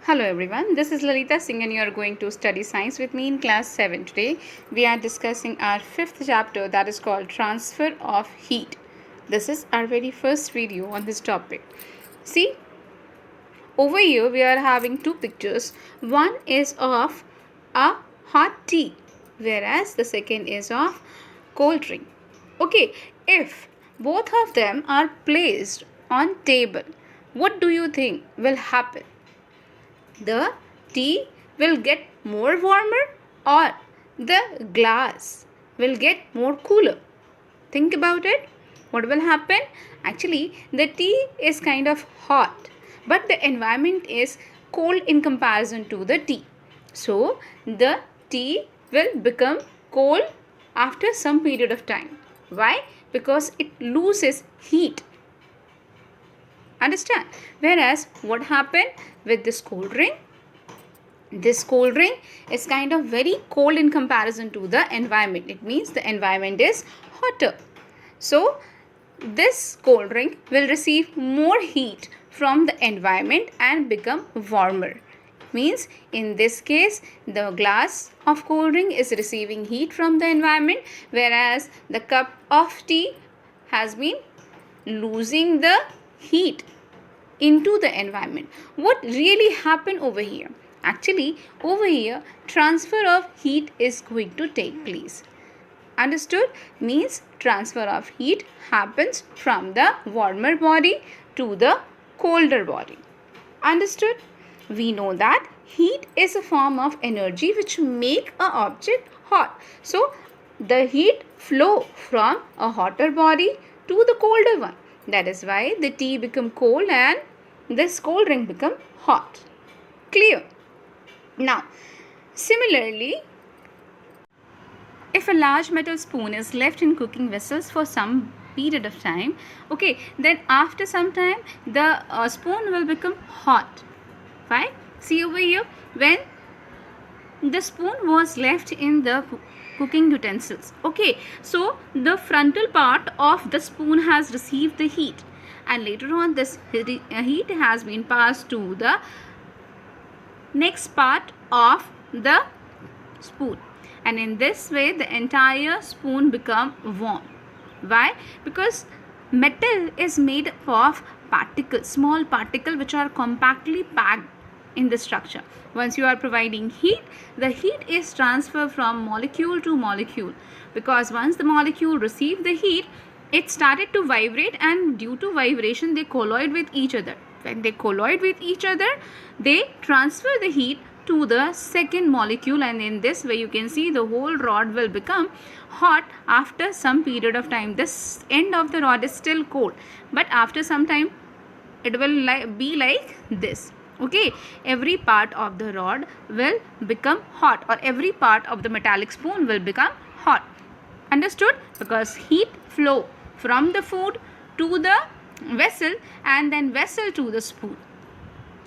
Hello everyone, this is Lalita Singh and you are going to study science with me in class 7 today. We are discussing our fifth chapter that is called Transfer of Heat. This is our very first video on this topic. See, over here we are having two pictures. One is of a hot tea whereas the second is of cold drink. Okay, if both of them are placed on table, what do you think will happen? The tea will get more warmer or the glass will get more cooler. Think about it. What will happen? Actually, the tea is kind of hot, but the environment is cold in comparison to the tea. So, the tea will become cold after some period of time. Why? Because it loses heat. Understand? Whereas what happened with this cold drink? This cold drink is kind of very cold in comparison to the environment. It means the environment is hotter. So this cold drink will receive more heat from the environment and become warmer. Means in this case the glass of cold drink is receiving heat from the environment, whereas the cup of tea has been losing the heat into the environment. What really happened over here? Actually, over here transfer of heat is going to take place. Understood? Means transfer of heat happens from the warmer body to the colder body. Understood? We know that heat is a form of energy which make a object hot. So the heat flow from a hotter body to the colder one. That is why the tea become cold and this cold drink become hot. Clear? Now, similarly, if a large metal spoon is left in cooking vessels for some period of time, okay, then after some time the spoon will become hot. Right? See over here, when the spoon was left in the cooking utensils, okay, so the frontal part of the spoon has received the heat and later on this heat has been passed to the next part of the spoon, and in this way the entire spoon become warm. Why? Because metal is made up of particles, small particles which are compactly packed in the structure. Once you are providing heat, the heat is transferred from molecule to molecule, because once the molecule receive the heat, it started to vibrate, and due to vibration they colloid with each other. When they colloid with each other, they transfer the heat to the second molecule, and in this way you can see the whole rod will become hot after some period of time. This end of the rod is still cold, but after some time it will be like this. Okay, every part of the rod will become hot, or every part of the metallic spoon will become hot. Understood? Because heat flow from the food to the vessel and then vessel to the spoon.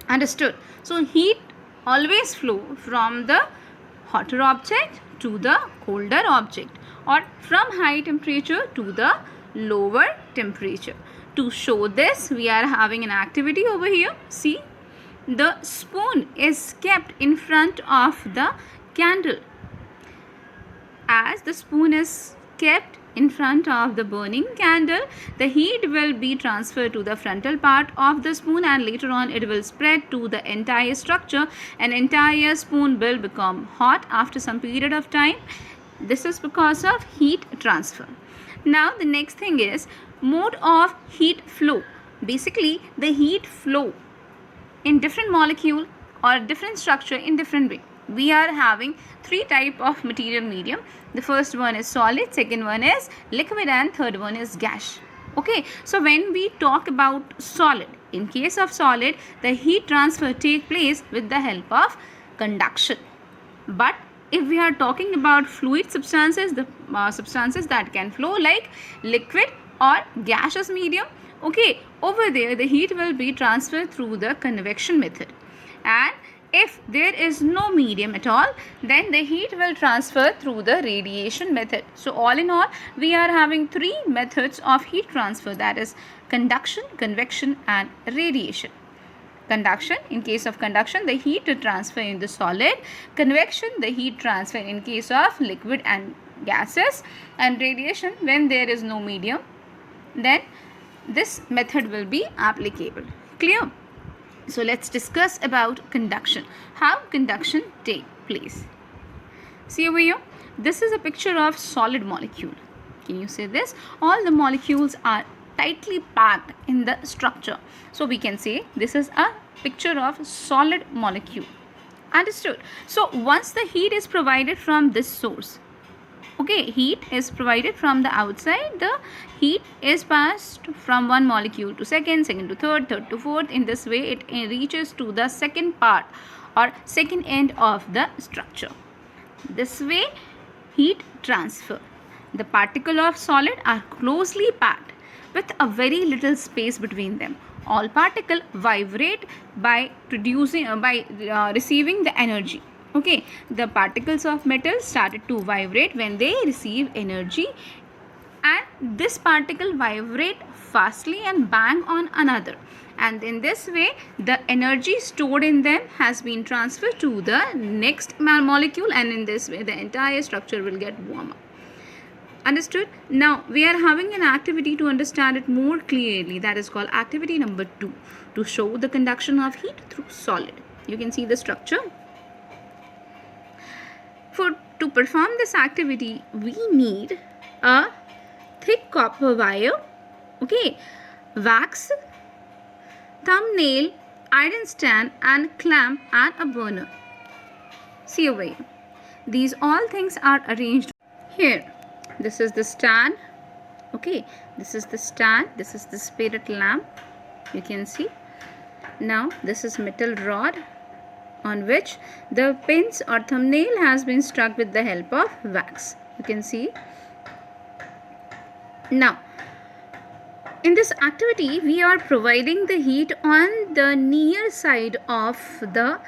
Understood? So heat always flow from the hotter object to the colder object, or from high temperature to the lower temperature. To show this, we are having an activity over here. See, the spoon is kept in front of the candle. As the spoon is kept in front of the burning candle, the heat will be transferred to the frontal part of the spoon and later on it will spread to the entire structure. An entire spoon will become hot after some period of time. This is because of heat transfer. Now the next thing is mode of heat flow. Basically the heat flow in different molecule or different structure in different way. We are having three type of material medium. The first one is solid, second one is liquid, and third one is gas. Okay, so when we talk about solid, in case of solid, the heat transfer take place with the help of conduction. But if we are talking about fluid substances, the substances that can flow like liquid or gaseous medium, okay, over there the heat will be transferred through the convection method. And if there is no medium at all, then the heat will transfer through the radiation method. So all in all, we are having three methods of heat transfer, that is conduction, convection and radiation. Conduction, in case of conduction, the heat transfer in the solid. Convection, the heat transfer in case of liquid and gases. And radiation, when there is no medium, then this method will be applicable. Clear? So let's discuss about conduction. How conduction take place? See over here, this is a picture of solid molecule. Can you see this? All the molecules are tightly packed in the structure. So we can say this is a picture of solid molecule. Understood? So once the heat is provided from this source, okay, heat is provided from the outside, the heat is passed from one molecule to second to third, third to fourth. In this way it reaches to the second part or second end of the structure. This way heat transfer. The particles of solid are closely packed with a very little space between them. All particles vibrate by receiving the energy. Okay, the particles of metal started to vibrate when they receive energy, and this particle vibrate fastly and bang on another, and in this way the energy stored in them has been transferred to the next molecule, and in this way the entire structure will get warmer. Understood? Now we are having an activity to understand it more clearly, that is called activity number 2, to show the conduction of heat through solid. You can see the structure. To perform this activity, we need a thick copper wire, okay, wax, thumbnail, iron stand and clamp and a burner. See over here. These all things are arranged here. This is the stand, okay, this is the stand, this is the spirit lamp, you can see. Now this is metal rod on which the pins or thumbnail has been struck with the help of wax, you can see. Now in this activity we are providing the heat on the near side of the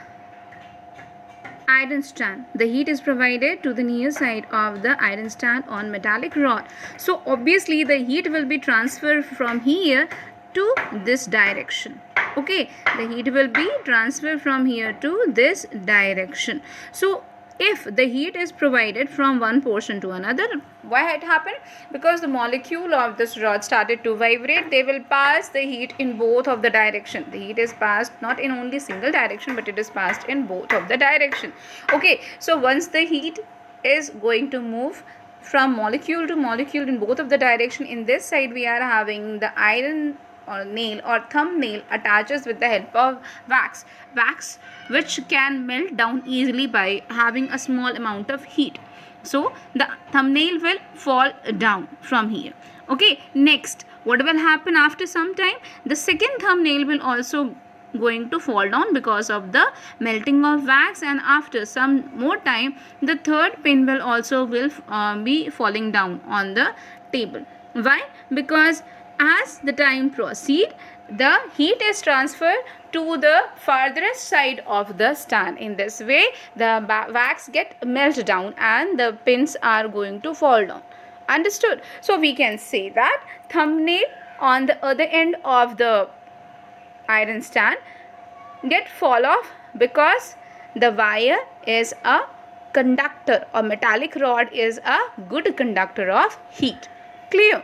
iron stand. The heat is provided to the near side of the iron stand on metallic rod. So obviously the heat will be transferred from here to this direction. Okay, the heat will be transferred from here to this direction. So if the heat is provided from one portion to another, why it happened? Because the molecule of this rod started to vibrate, they will pass the heat in both of the direction. The heat is passed not in only single direction, but it is passed in both of the direction. Okay, so once the heat is going to move from molecule to molecule in both of the direction, in this side we are having the iron or nail or thumbnail attaches with the help of wax which can melt down easily by having a small amount of heat. So the thumbnail will fall down from here. Okay, next what will happen after some time? The second thumbnail will also going to fall down because of the melting of wax, and after some more time the third pin will also be falling down on the table. Why? Because as the time proceeds, the heat is transferred to the farthest side of the stand. In this way, the wax get melted down and the pins are going to fall down. Understood? So we can say that thumbnail on the other end of the iron stand get fall off because the wire is a conductor, or metallic rod is a good conductor of heat. Clear?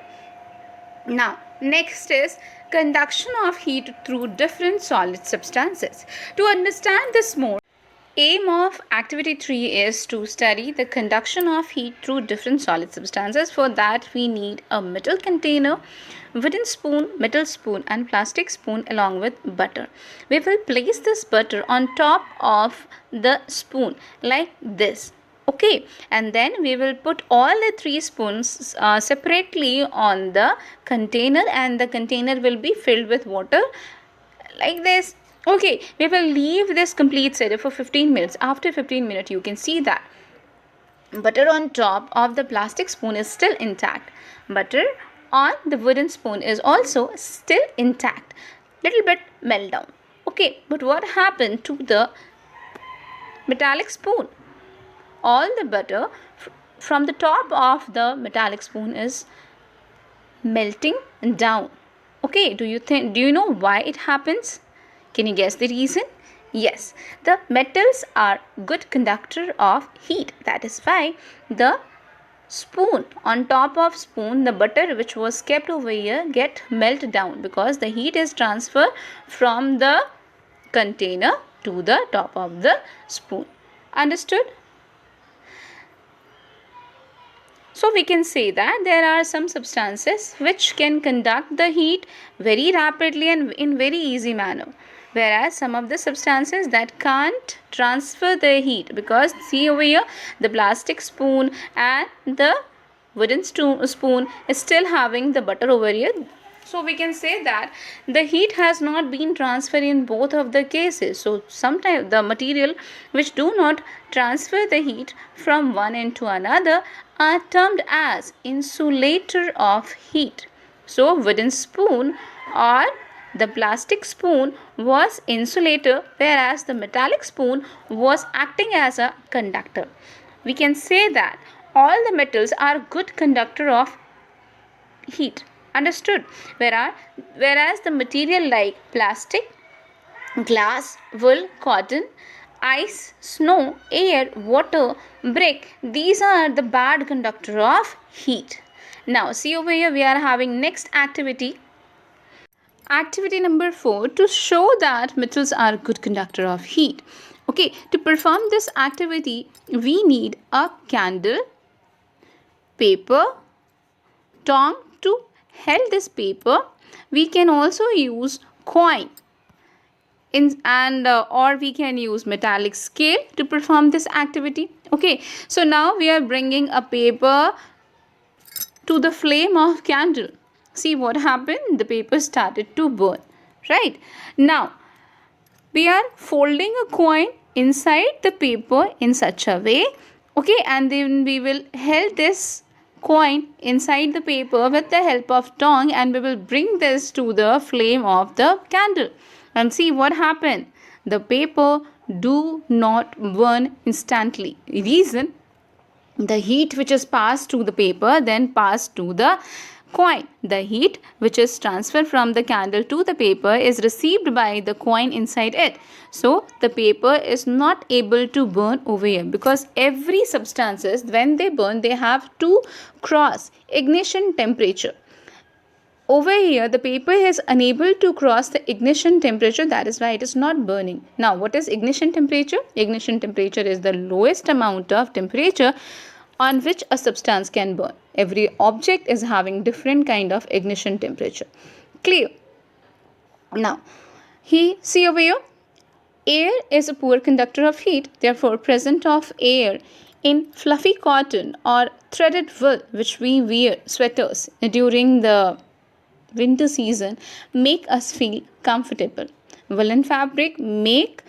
Now next is conduction of heat through different solid substances. To understand this more, aim of activity 3 is to study the conduction of heat through different solid substances. For that we need a metal container, wooden spoon, metal spoon and plastic spoon along with butter. We will place this butter on top of the spoon like this. Okay, and then we will put all the 3 spoons separately on the container, and the container will be filled with water like this. Okay, we will leave this complete setup for 15 minutes. After 15 minutes, you can see that butter on top of the plastic spoon is still intact. Butter on the wooden spoon is also still intact. Little bit melt down. Okay, but what happened to the metallic spoon? All the butter from the top of the metallic spoon is melting down. Okay, do you know why it happens? Can you guess the reason? Yes, the metals are good conductor of heat. That is why the spoon, on top of spoon, the butter which was kept over here get melt down, because the heat is transferred from the container to the top of the spoon. Understood? So we can say that there are some substances which can conduct the heat very rapidly and in very easy manner, whereas some of the substances that can't transfer the heat, because see over here, the plastic spoon and the wooden spoon is still having the butter over here. So we can say that the heat has not been transferred in both of the cases. So sometimes the material which do not transfer the heat from one end to another are termed as insulator of heat. So wooden spoon or the plastic spoon was insulator, whereas the metallic spoon was acting as a conductor. We can say that all the metals are good conductor of heat. Understood? Whereas the material like plastic, glass, wool, cotton, ice, snow, air, water, brick, these are the bad conductor of heat. Now see over here, we are having next activity. Activity number 4, to show that metals are good conductor of heat. Okay, to perform this activity, we need a candle, paper, tongue to hold this paper. We can also use coin or we can use metallic scale to perform this activity. Okay, so now we are bringing a paper to the flame of candle. See what happened? The paper started to burn. Right? Now we are folding a coin inside the paper in such a way. Okay, and then we will hold this coin inside the paper with the help of tongue, and we will bring this to the flame of the candle and see what happened. The paper do not burn instantly. Reason, the heat which is passed to the paper then passed to the coin. The heat which is transferred from the candle to the paper is received by the coin inside it. So the paper is not able to burn over here, because every substances when they burn, they have to cross ignition temperature. Over here the paper is unable to cross the ignition temperature, that is why it is not burning. Now what is ignition temperature? Ignition temperature is the lowest amount of temperature on which a substance can burn. Every object is having different kind of ignition temperature. Clear? Now, see over here, air is a poor conductor of heat. Therefore, presence of air in fluffy cotton or threaded wool, which we wear sweaters during the winter season, make us feel comfortable. Woolen fabric make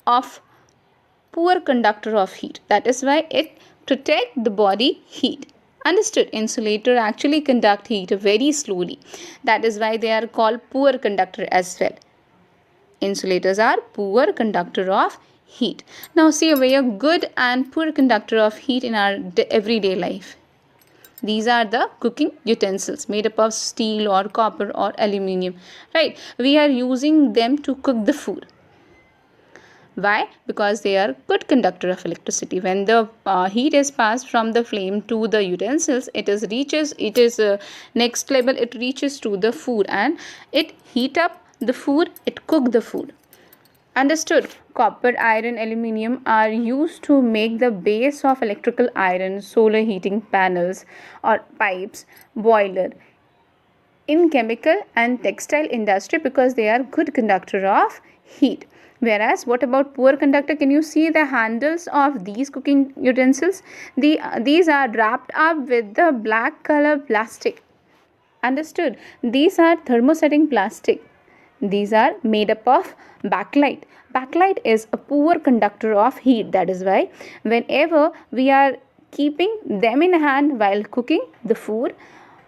of poor conductor of heat. That is why it protect the body heat. Understood? Insulator actually conduct heat very slowly. That is why they are called poor conductor as well. Insulators are poor conductor of heat. Now see over here, good and poor conductor of heat in our everyday life. These are the cooking utensils made up of steel or copper or aluminium. Right? We are using them to cook the food. Why? Because they are good conductor of electricity. When the heat is passed from the flame to the utensils, it is next level, it reaches to the food and it heat up the food, it cook the food. Understood? Copper, iron, aluminium are used to make the base of electrical iron, solar heating panels or pipes, boiler in chemical and textile industry, because they are good conductor of heat. Whereas what about poor conductor? Can you see the handles of these cooking utensils? These are wrapped up with the black color plastic. Understood? These are thermosetting plastic. These are made up of bakelite. Bakelite is a poor conductor of heat. That is why whenever we are keeping them in hand while cooking the food,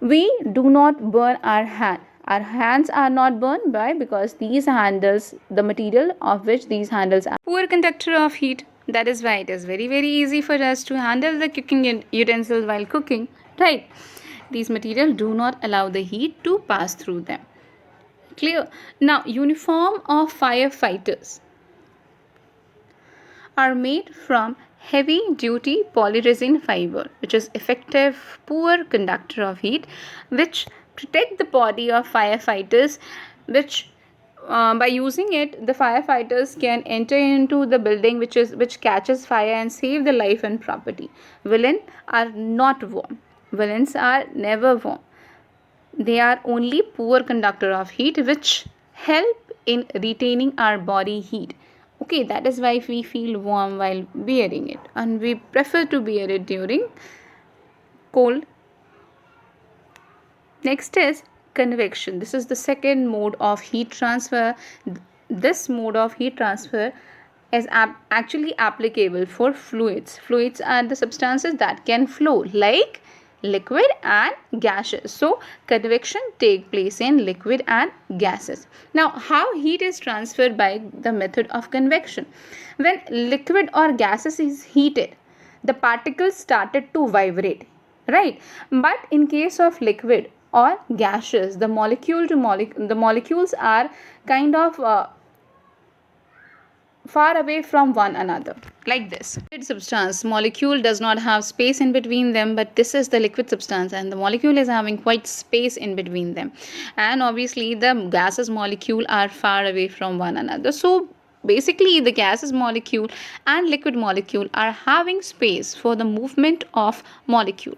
we do not burn our hand. Our hands are not burned. Why? Because these handles, the material of which these handles are poor conductor of heat. That is why it is very easy for us to handle the cooking utensils while cooking. Right? These materials do not allow the heat to pass through them. Clear? Now, uniform of firefighters are made from heavy duty polyresin fiber, which is effective poor conductor of heat, which protect the body of firefighters, which by using it the firefighters can enter into the building which catches fire and save the life and property. Villains are not warm. Villains are never warm. They are only poor conductor of heat, which help in retaining our body heat. Okay, that is why we feel warm while wearing it, and we prefer to wear it during cold. Next is convection. This is the second mode of heat transfer. This mode of heat transfer is actually applicable for fluids. Fluids are the substances that can flow, like liquid and gases. So convection take place in liquid and gases. Now, how heat is transferred by the method of convection? When liquid or gases is heated, the particles started to vibrate, right? But in case of liquid or gaseous, the molecules are kind of far away from one another, like this. Liquid substance molecule does not have space in between them, but this is the liquid substance and the molecule is having quite space in between them, and obviously the gases molecule are far away from one another. So basically the gases molecule and liquid molecule are having space for the movement of molecule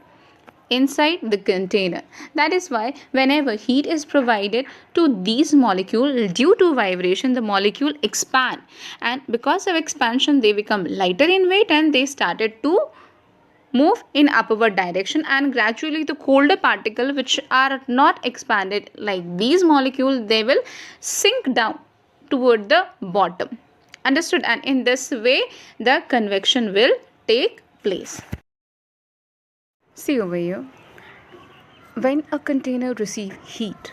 inside the container. That is why whenever heat is provided to these molecules, due to vibration the molecule expand, and because of expansion they become lighter in weight and they started to move in upward direction, and gradually the colder particle which are not expanded like these molecules, they will sink down toward the bottom. Understood? And in this way the convection will take place. See over here, when a container receives heat,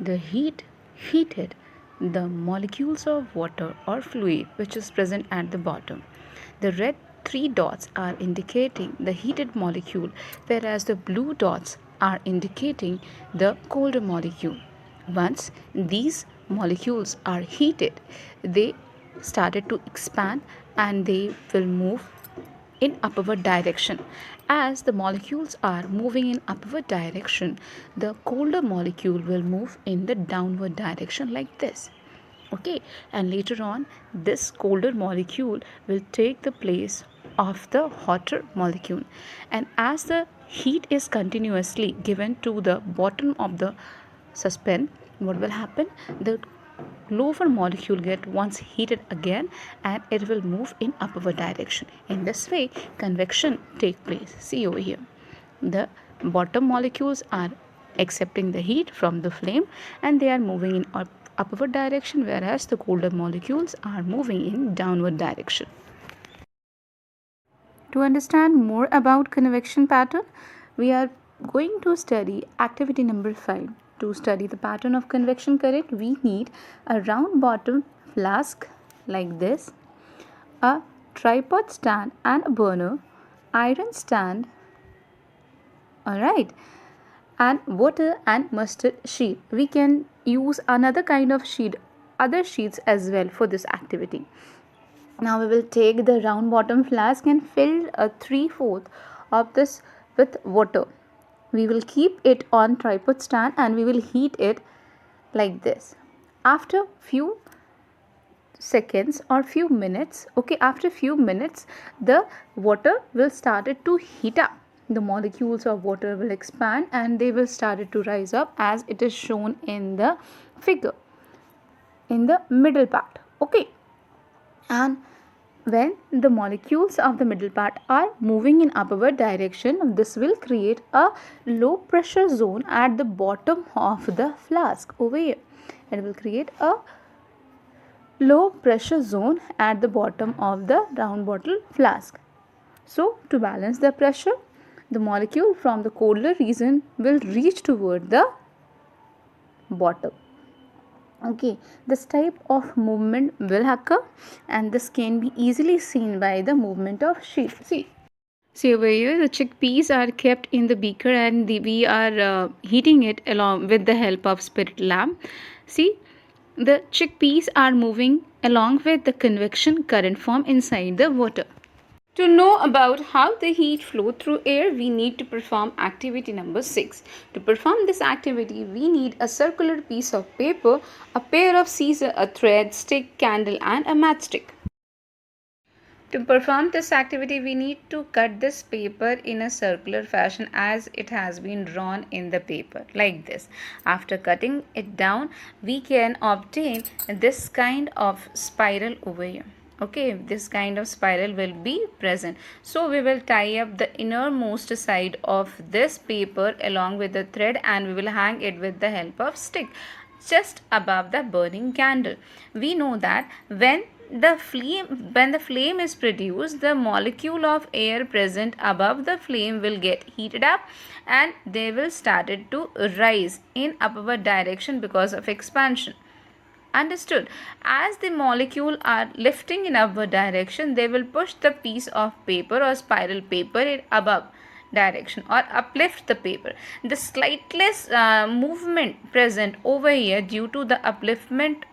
the heat heated the molecules of water or fluid which is present at the bottom. The red 3 dots are indicating the heated molecule, whereas the blue dots are indicating the colder molecule. Once these molecules are heated, they started to expand and they will move in upward direction. As the molecules are moving in upward direction, the colder molecule will move in the downward direction like this. Okay, and later on this colder molecule will take the place of the hotter molecule, and as the heat is continuously given to the bottom of the saucepan, what will happen? The lower molecule get once heated again and it will move in upward direction. In this way convection take place. See over here, the bottom molecules are accepting the heat from the flame and they are moving in upward direction, whereas the colder molecules are moving in downward direction. To understand more about convection pattern, we are going to study activity number 5. To study the pattern of convection current, we need a round bottom flask like this, a tripod stand and a burner, iron stand, alright, and water and mustard sheet. We can use another kind of sheet, other sheets as well for this activity. Now we will take the round bottom flask and fill a 3/4 of this with water. We will keep it on tripod stand and we will heat it like this. After few seconds or few minutes, okay, after few minutes the water will started to heat up. The molecules of water will expand and they will started to rise up as it is shown in the figure in the middle part. Okay, and when the molecules of the middle part are moving in upward direction, this will create a low pressure zone at the bottom of the flask over here. It will create a low pressure zone at the bottom of the round bottle flask. So to balance the pressure, the molecule from the colder region will reach toward the bottom. Okay, this type of movement will occur and this can be easily seen by the movement of sheet. See, See over here, the chickpeas are kept in the beaker and we are heating it along with the help of spirit lamp. See, the chickpeas are moving along with the convection current form inside the water. To know about how the heat flow through air, we need to perform activity number 6. To perform this activity, we need a circular piece of paper, a pair of scissors, a thread, stick, candle and a matchstick. To perform this activity, we need to cut this paper in a circular fashion as it has been drawn in the paper, like this. After cutting it down, we can obtain this kind of spiral over here. Okay, this kind of spiral will be present. So we will tie up the innermost side of this paper along with the thread and we will hang it with the help of stick just above the burning candle. We know that when the flame is produced, the molecule of air present above the flame will get heated up and they will started to rise in upward direction because of expansion. Understood? As the molecule are lifting in upward direction, they will push the piece of paper or spiral paper in above direction or uplift the paper. The slightest movement present over here due to the upliftment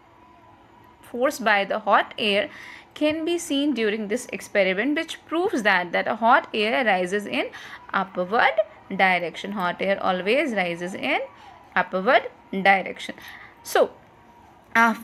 forced by the hot air can be seen during this experiment, which proves that a hot air rises in upward direction. Hot air always rises in upward direction. So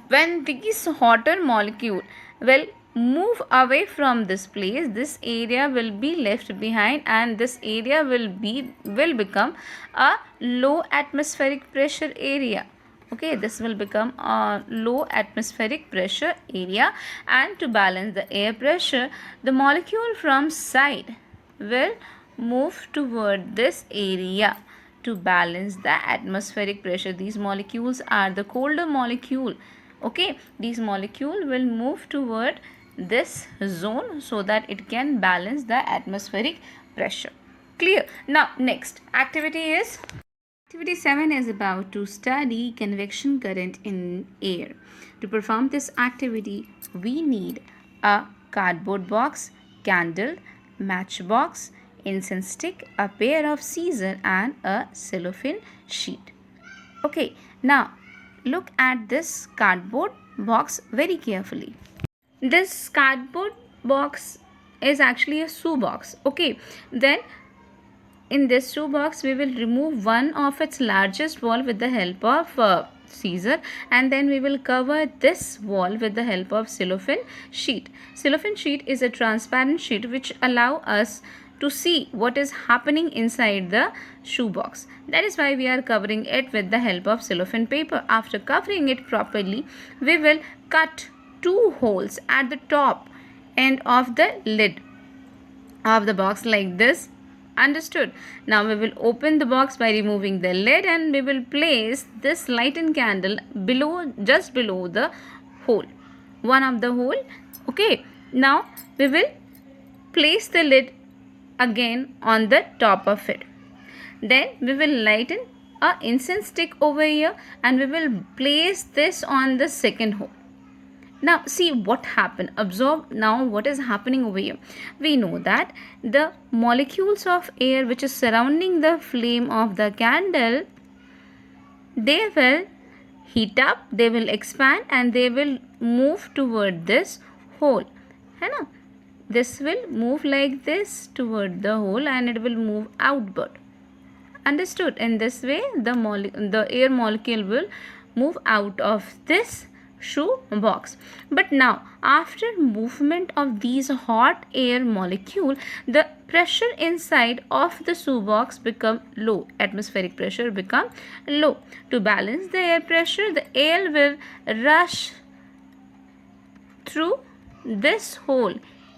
when these hotter molecule will move away from this place, this area will be left behind and this area will become a low atmospheric pressure area. Okay, this will become a low atmospheric pressure area, and to balance the air pressure, the molecule from side will move toward this area to balance the atmospheric pressure. These molecules are the colder molecule. Okay, these molecule will move toward this zone so that it can balance the atmospheric pressure. Clear? Now next activity is Activity 7 is about to study convection current in air. To perform this activity, we need a cardboard box, candle, matchbox, incense stick, a pair of scissors and a cellophane sheet. Okay, now look at this cardboard box very carefully. This cardboard box is actually a shoe box. Okay, then in this shoe box, we will remove one of its largest wall with the help of scissor, and then we will cover this wall with the help of cellophane sheet. Cellophane sheet is a transparent sheet which allow us to see what is happening inside the shoe box. That is why we are covering it with the help of cellophane paper. After covering it properly, we will cut 2 holes at the top end of the lid of the box like this. Understood? Now we will open the box by removing the lid and we will place this lighted candle just below the hole. One of the hole. Okay. Now we will place the lid again on the top of it. Then we will lighten a incense stick over here and we will place this on the second hole. Now see what happened. Observe now what is happening over here. We know that the molecules of air which is surrounding the flame of the candle, they will heat up, they will expand and they will move toward this hole. This will move like this toward the hole and it will move outward. Understood? In this way the air molecule will move out of this shoe box. But now after movement of these hot air molecule, the pressure inside of the shoe box become low. Atmospheric pressure become low. To balance the air pressure, the air will rush through this hole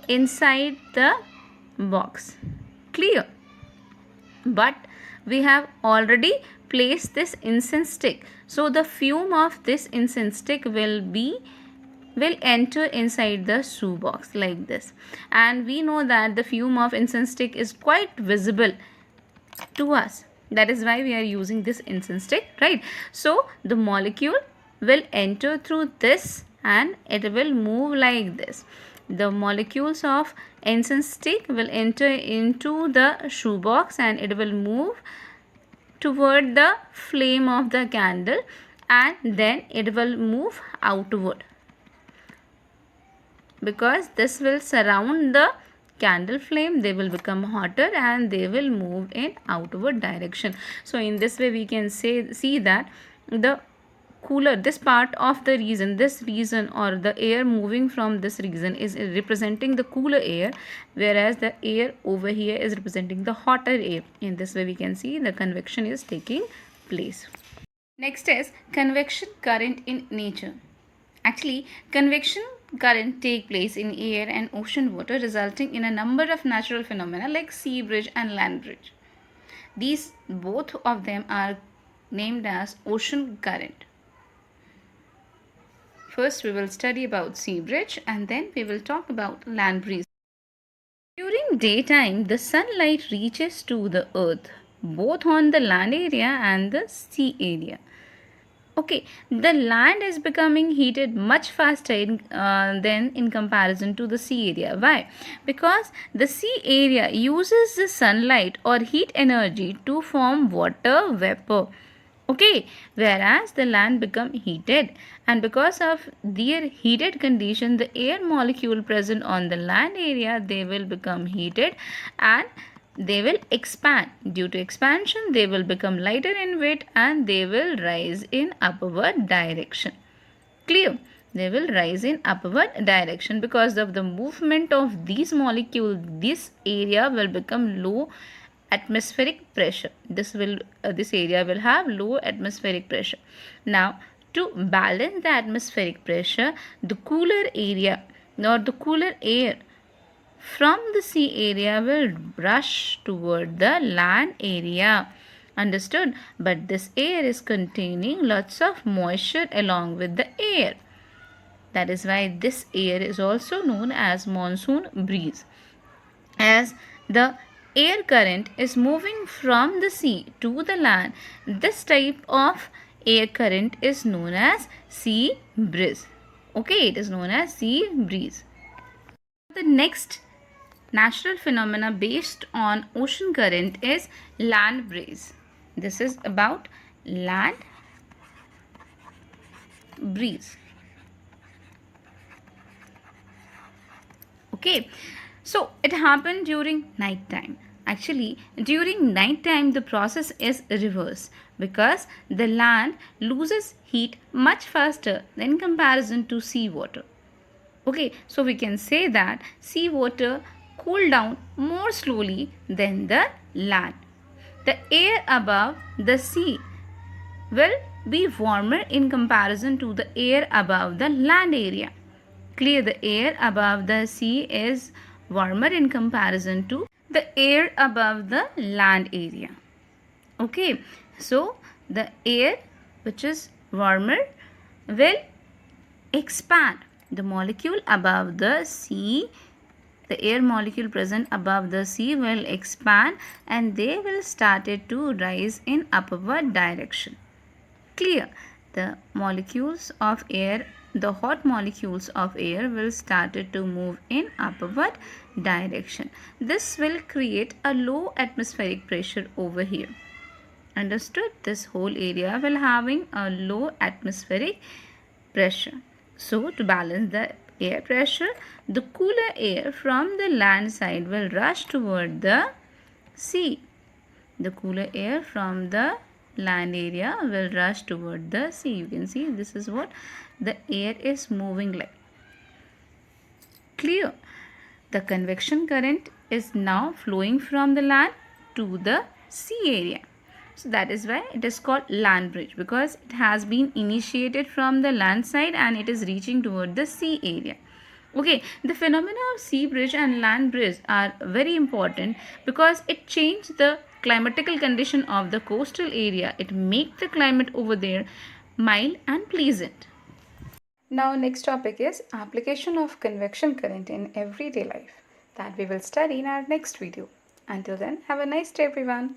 inside the box. Clear? But we have already placed this incense stick, so the fume of this incense stick will enter inside the shoe box like this, and we know that the fume of incense stick is quite visible to us. That is why we are using this incense stick, right? So the molecule will enter through this and it will move like this. the molecules of incense stick will enter into the shoebox and it will move toward the flame of the candle, and then it will move outward, because this will surround the candle flame. They will become hotter and they will move in outward direction. So in this way we can see that the cooler, this part of the region, this region or the air moving from this region is representing the cooler air, whereas the air over here is representing the hotter air. In this way we can see the convection is taking place. Next is convection current in nature. Actually, convection current take place in air and ocean water, resulting in a number of natural phenomena like sea bridge and land bridge. These both of them are named as ocean current. First we will study about sea bridge and then we will talk about land breeze. During daytime, the sunlight reaches to the earth, both on the land area and the sea area. Okay, the land is becoming heated much faster than in comparison to the sea area. Why? Because the sea area uses the sunlight or heat energy to form water vapor. Okay, whereas the land become heated, and because of their heated condition, the air molecule present on the land area, they will become heated and they will expand. Due to expansion, they will become lighter in weight and they will rise in upward direction. Clear? They will rise in upward direction because of the movement of these molecules. This area will become low atmospheric pressure. This area will have low atmospheric pressure. Now, to balance the atmospheric pressure, the cooler area or the cooler air from the sea area will rush toward the land area. Understood? But this air is containing lots of moisture along with the air. That is why this air is also known as monsoon breeze. As the air current is moving from the sea to the land, this type of air current is known as sea breeze. Okay, it is known as sea breeze. The next natural phenomena based on ocean current is land breeze. This is about land breeze. Okay, so it happened during night time. Actually, during night time the process is reverse, because the land loses heat much faster than comparison to sea water. Okay, so we can say that sea water cool down more slowly than the land. The air above the sea will be warmer in comparison to the air above the land area. Clear? The air above the sea is warmer in comparison to the air above the land area. Okay, so the air which is warmer will expand. The molecule above the sea, the air molecule present above the sea will expand and they will started to rise in upward direction. Clear? The molecules of air, the hot molecules of air will started to move in upward direction. This will create a low atmospheric pressure over here. Understood? This whole area will having a low atmospheric pressure. So to balance the air pressure, the cooler air from the land side will rush toward the sea. The cooler air from the land area will rush toward the sea. You can see this is what the air is moving like. Clear? The convection current is now flowing from the land to the sea area. So that is why it is called land bridge, because it has been initiated from the land side and it is reaching toward the sea area. Okay, the phenomena of sea bridge and land bridge are very important because it changed the climatical condition of the coastal area. It makes the climate over there mild and pleasant. Now next topic is application of convection current in everyday life, that we will study in our next video. Until then, have a nice day everyone.